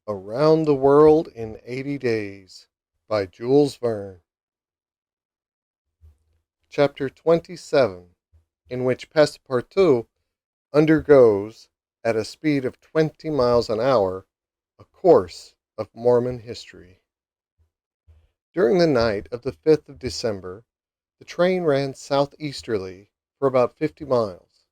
Around the World in 80 Days by Jules Verne. Chapter 27, in which Passepartout undergoes, at a speed of 20 miles an hour, a course of Mormon history. During the night of the 5th of December, the train ran southeasterly for about 50 miles,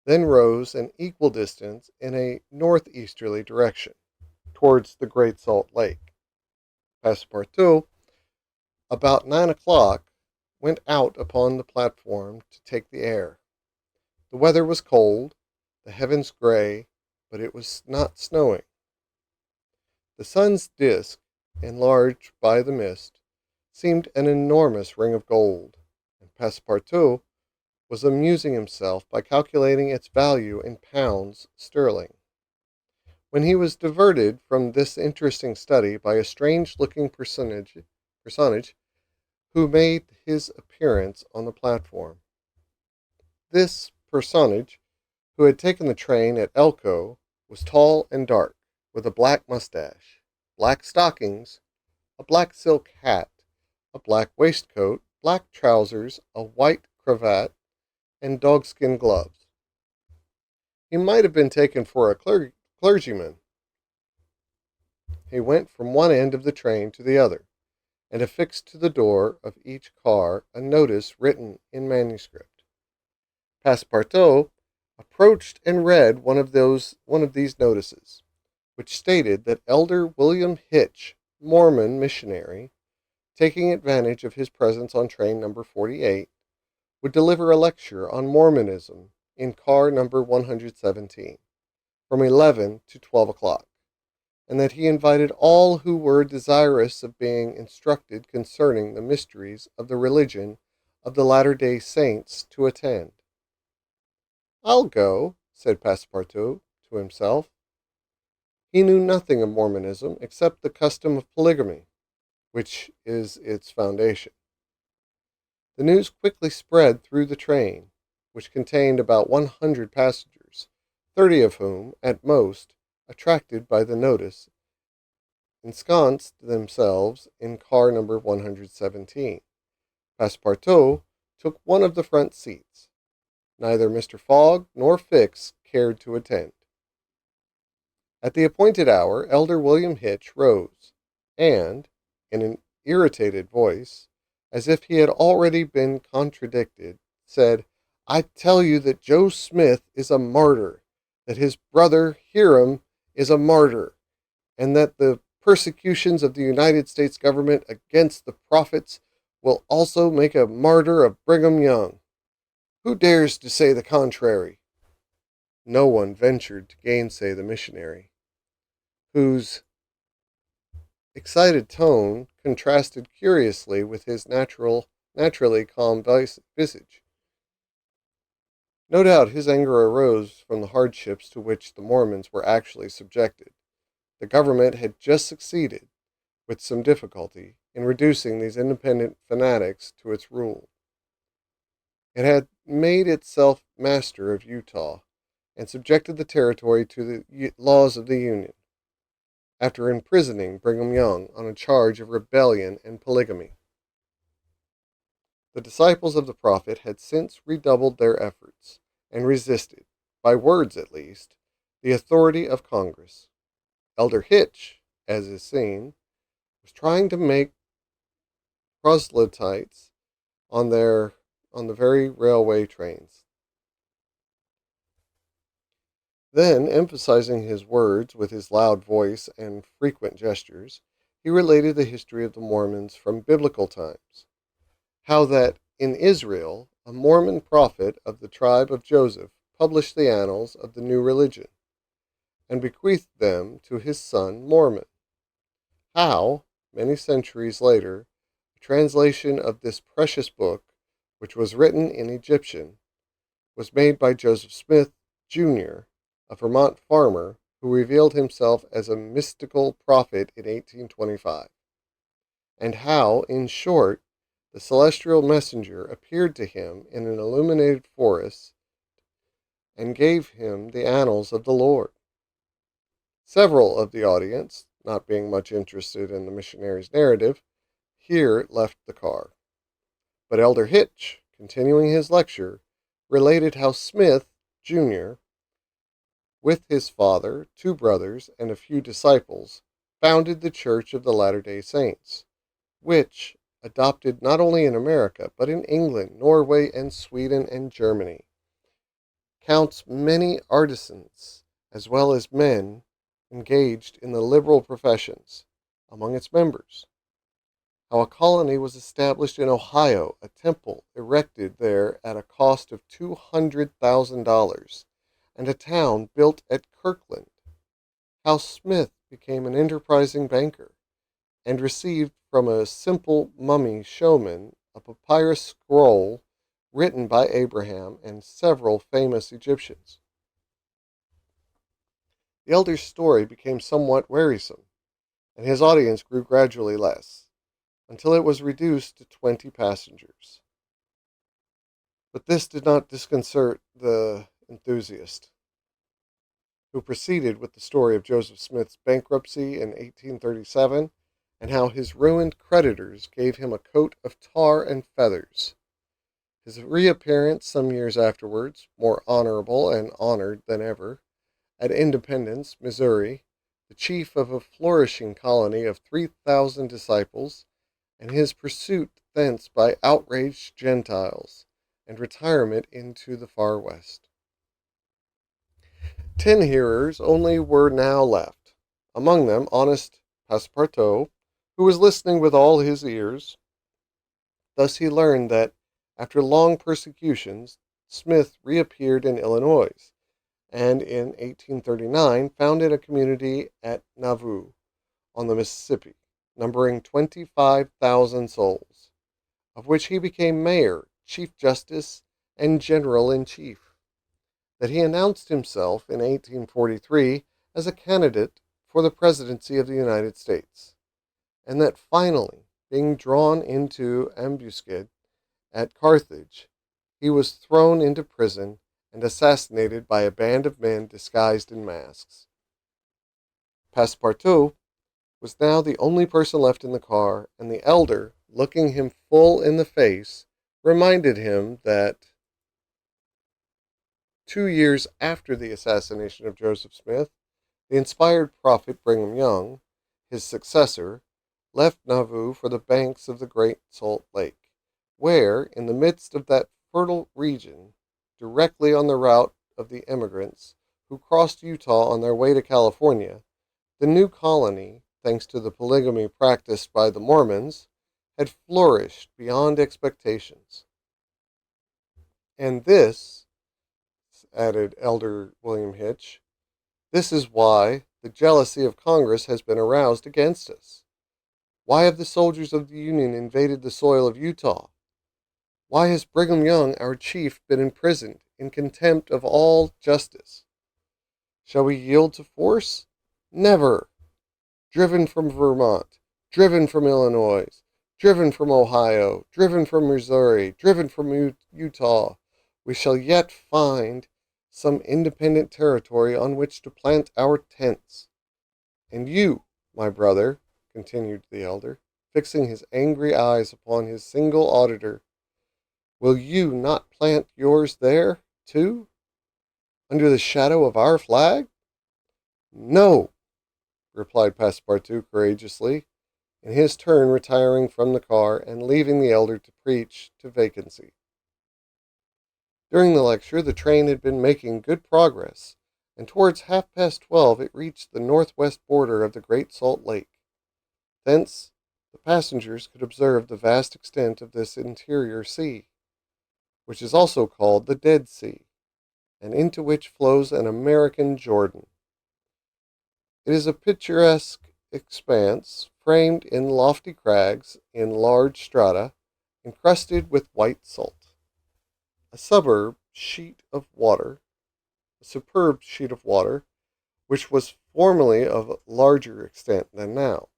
then rose an equal distance in a northeasterly direction, towards the Great Salt Lake. Passepartout, about 9 o'clock, went out upon the platform to take the air. The weather was cold, the heavens gray, but it was not snowing. The sun's disk, enlarged by the mist, seemed an enormous ring of gold, and Passepartout was amusing himself by calculating its value in pounds sterling, when he was diverted from this interesting study by a strange-looking personage who made his appearance on the platform. This personage, who had taken the train at Elko, was tall and dark, with a black mustache, black stockings, a black silk hat, a black waistcoat, black trousers, a white cravat, and dogskin gloves. He might have been taken for a clergyman. He went from one end of the train to the other, and affixed to the door of each car a notice written in manuscript. Passepartout approached and read one of these notices, which stated that Elder William Hitch, Mormon missionary, taking advantage of his presence on train number 48, would deliver a lecture on Mormonism in car number 117 from 11 to 12 o'clock, and that he invited all who were desirous of being instructed concerning the mysteries of the religion of the Latter-day Saints to attend. "I'll go," said Passepartout to himself. He knew nothing of Mormonism except the custom of polygamy, which is its foundation. The news quickly spread through the train, which contained about 100 passengers, 30 of whom, at most, attracted by the notice, ensconced themselves in car number 117. Passepartout took one of the front seats. Neither Mr. Fogg nor Fix cared to attend. At the appointed hour, Elder William Hitch rose, and, in an irritated voice, as if he had already been contradicted, said, "I tell you that Joe Smith is a martyr, that his brother Hiram is a martyr, and that the persecutions of the United States government against the prophets will also make a martyr of Brigham Young. Who dares to say the contrary?" No one ventured to gainsay the missionary, whose excited tone contrasted curiously with his naturally calm visage. No doubt his anger arose from the hardships to which the Mormons were actually subjected. The government had just succeeded, with some difficulty, in reducing these independent fanatics to its rule. It had made itself master of Utah, and subjected the territory to the laws of the Union, after imprisoning Brigham Young on a charge of rebellion and polygamy. The disciples of the prophet had since redoubled their efforts, and resisted, by words at least, the authority of Congress. Elder Hitch, as is seen, was trying to make proselytes on the very railway trains. Then, emphasizing his words with his loud voice and frequent gestures, he related the history of the Mormons from biblical times. How that in Israel a Mormon prophet of the tribe of Joseph published the annals of the new religion, and bequeathed them to his son Mormon. How, many centuries later, a translation of this precious book, which was written in Egyptian, was made by Joseph Smith, Jr., a Vermont farmer who revealed himself as a mystical prophet in 1825, and how, in short, the celestial messenger appeared to him in an illuminated forest and gave him the annals of the Lord. Several of the audience, not being much interested in the missionary's narrative, here left the car. But Elder Hitch, continuing his lecture, related how Smith, Jr., with his father, two brothers, and a few disciples, founded the Church of the Latter-day Saints, which, adopted not only in America, but in England, Norway, and Sweden and Germany, counts many artisans as well as men engaged in the liberal professions among its members. How a colony was established in Ohio, a temple erected there at a cost of $200,000, and a town built at Kirkland. How Smith became an enterprising banker, and received from a simple mummy showman a papyrus scroll written by Abraham and several famous Egyptians. The elder's story became somewhat wearisome, and his audience grew gradually less, until it was reduced to 20 passengers. But this did not disconcert the enthusiast, who proceeded with the story of Joseph Smith's bankruptcy in 1837 and how his ruined creditors gave him a coat of tar and feathers. His reappearance some years afterwards, more honorable and honored than ever, at Independence, Missouri, the chief of a flourishing colony of 3,000 disciples, and his pursuit thence by outraged Gentiles, and retirement into the far west. 10 hearers only were now left, among them honest Passepartout, who was listening with all his ears. Thus he learned that, after long persecutions, Smith reappeared in Illinois, and in 1839 founded a community at Nauvoo, on the Mississippi, numbering 25,000 souls, of which he became mayor, chief justice, and general-in-chief. That he announced himself in 1843 as a candidate for the presidency of the United States, and that finally, being drawn into ambuscade at Carthage, he was thrown into prison and assassinated by a band of men disguised in masks. Passepartout was now the only person left in the car, and the elder, looking him full in the face, reminded him that 2 years after the assassination of Joseph Smith, the inspired prophet Brigham Young, his successor, left Nauvoo for the banks of the Great Salt Lake, where, in the midst of that fertile region, directly on the route of the emigrants who crossed Utah on their way to California, the new colony, thanks to the polygamy practiced by the Mormons, had flourished beyond expectations. And this, added Elder William Hitch, this is why the jealousy of Congress has been aroused against us. Why have the soldiers of the Union invaded the soil of Utah? Why has Brigham Young, our chief, been imprisoned in contempt of all justice? Shall we yield to force? Never! Driven from Vermont, driven from Illinois, driven from Ohio, driven from Missouri, driven from Utah, we shall yet find some independent territory on which to plant our tents. And you, my brother, continued the elder, fixing his angry eyes upon his single auditor, will you not plant yours there, too, under the shadow of our flag? No, replied Passepartout courageously, in his turn retiring from the car and leaving the elder to preach to vacancy. During the lecture, the train had been making good progress, and towards 12:30 it reached the northwest border of the Great Salt Lake. Thence, the passengers could observe the vast extent of this interior sea, which is also called the Dead Sea, and into which flows an American Jordan. It is a picturesque expanse, framed in lofty crags in large strata, encrusted with white salt. A superb sheet of water, which was formerly of larger extent than now,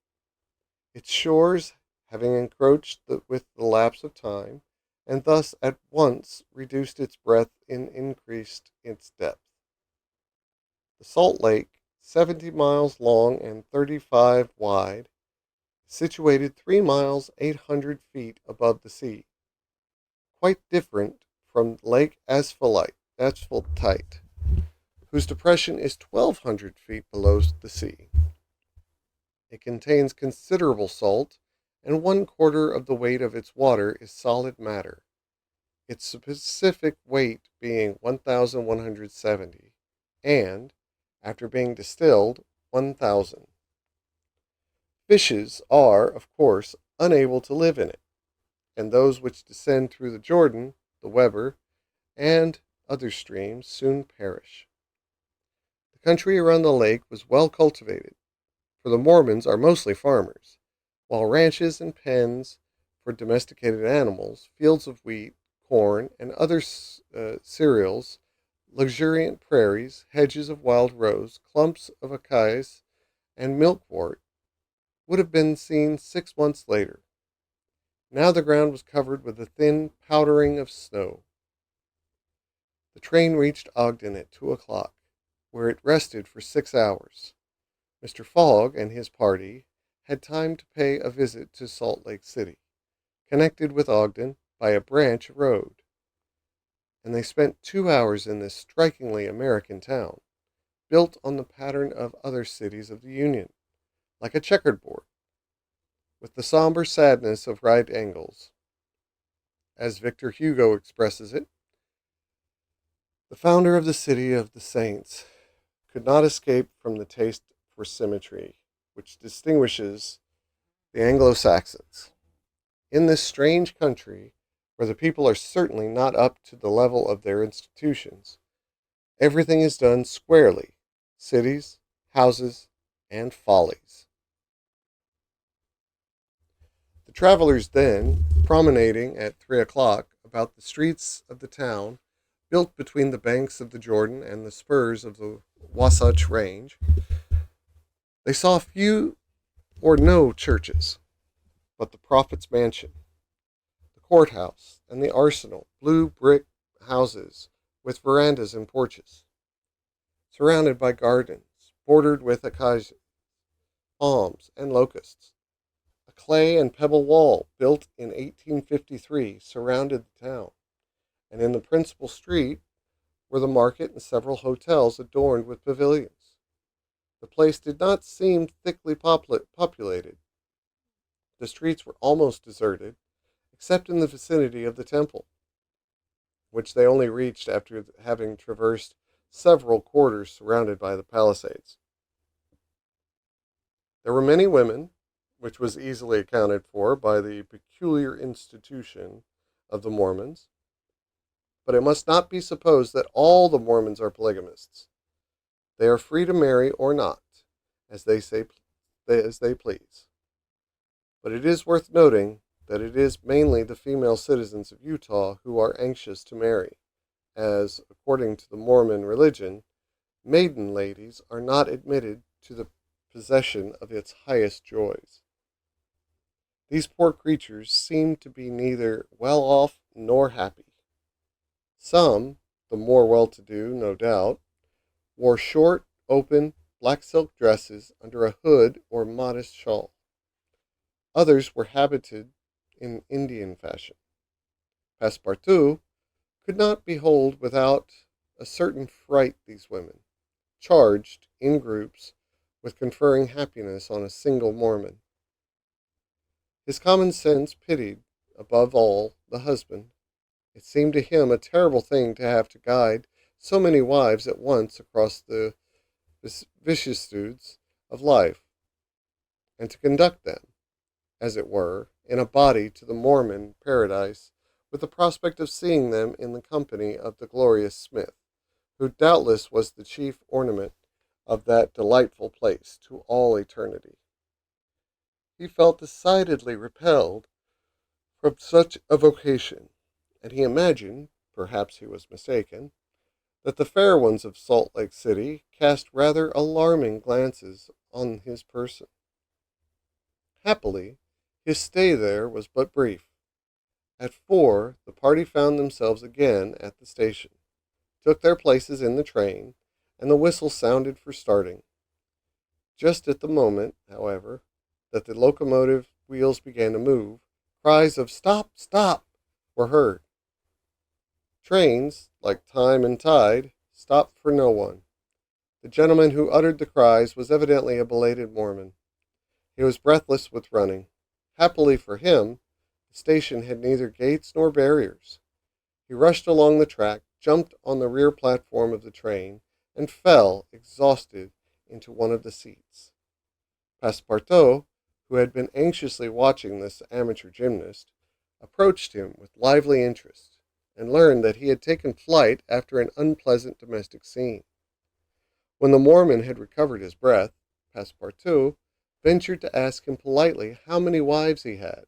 its shores having encroached with the lapse of time, and thus at once reduced its breadth and increased its depth. The Salt Lake 70 miles long and 35 wide, situated 3 miles 800 feet above the sea. Quite different from Lake Asphaltite, whose depression is 1,200 feet below the sea. It contains considerable salt, and 1/4 of the weight of its water is solid matter, its specific weight being 1,170, and, after being distilled, 1,000. Fishes are, of course, unable to live in it, and those which descend through the Jordan, the Weber, and other streams soon perish. The country around the lake was well cultivated, for the Mormons are mostly farmers, while ranches and pens for domesticated animals, fields of wheat, corn, and other cereals, luxuriant prairies, hedges of wild rose, clumps of acacias, and milkwort would have been seen 6 months later. Now the ground was covered with a thin powdering of snow. The train reached Ogden at 2 o'clock, where it rested for 6 hours. Mr. Fogg and his party had time to pay a visit to Salt Lake City, connected with Ogden by a branch road, and they spent 2 hours in this strikingly American town, built on the pattern of other cities of the Union, like a checkered board, with the somber sadness of right angles. As Victor Hugo expresses it, the founder of the city of the saints could not escape from the taste for symmetry, which distinguishes the Anglo-Saxons. In this strange country, where the people are certainly not up to the level of their institutions, everything is done squarely: cities, houses, and follies. The travelers then, promenading at 3 o'clock about the streets of the town, built between the banks of the Jordan and the spurs of the Wasatch Range, they saw few or no churches, but the prophet's mansion, the courthouse, and the arsenal, blue brick houses with verandas and porches, surrounded by gardens, bordered with acacias, palms, and locusts. A clay and pebble wall, built in 1853, surrounded the town, and in the principal street were the market and several hotels adorned with pavilions. The place did not seem thickly populated. The streets were almost deserted, except in the vicinity of the temple, which they only reached after having traversed several quarters surrounded by the palisades. There were many women, which was easily accounted for by the peculiar institution of the Mormons, but it must not be supposed that all the Mormons are polygamists. They are free to marry or not, as they please. But it is worth noting that it is mainly the female citizens of Utah who are anxious to marry, as, according to the Mormon religion, maiden ladies are not admitted to the possession of its highest joys. These poor creatures seem to be neither well off nor happy. Some, the more well-to-do, no doubt, wore short, open, black silk dresses under a hood or modest shawl. Others were habited in Indian fashion. Passepartout could not behold without a certain fright these women, charged, in groups, with conferring happiness on a single Mormon. His common sense pitied, above all, the husband. It seemed to him a terrible thing to have to guide so many wives at once across the vicissitudes of life, and to conduct them, as it were, in a body to the Mormon paradise, with the prospect of seeing them in the company of the glorious Smith, who doubtless was the chief ornament of that delightful place to all eternity. He felt decidedly repelled from such a vocation, and he imagined, perhaps he was mistaken, that the fair ones of Salt Lake City cast rather alarming glances on his person. Happily, his stay there was but brief. At 4, the party found themselves again at the station, took their places in the train, and the whistle sounded for starting. Just at the moment, however, that the locomotive wheels began to move, cries of "Stop! Stop!" were heard. Trains, like time and tide, stopped for no one. The gentleman who uttered the cries was evidently a belated Mormon. He was breathless with running. Happily for him, the station had neither gates nor barriers. He rushed along the track, jumped on the rear platform of the train, and fell, exhausted, into one of the seats. Passepartout, who had been anxiously watching this amateur gymnast, approached him with lively interest, and learned that he had taken flight after an unpleasant domestic scene. When the Mormon had recovered his breath, Passepartout ventured to ask him politely how many wives he had,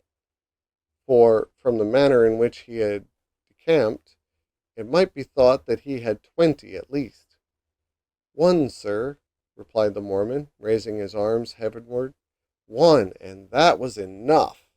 for, from the manner in which he had decamped, it might be thought that he had 20 at least. "One, sir," replied the Mormon, raising his arms heavenward. "One, and that was enough."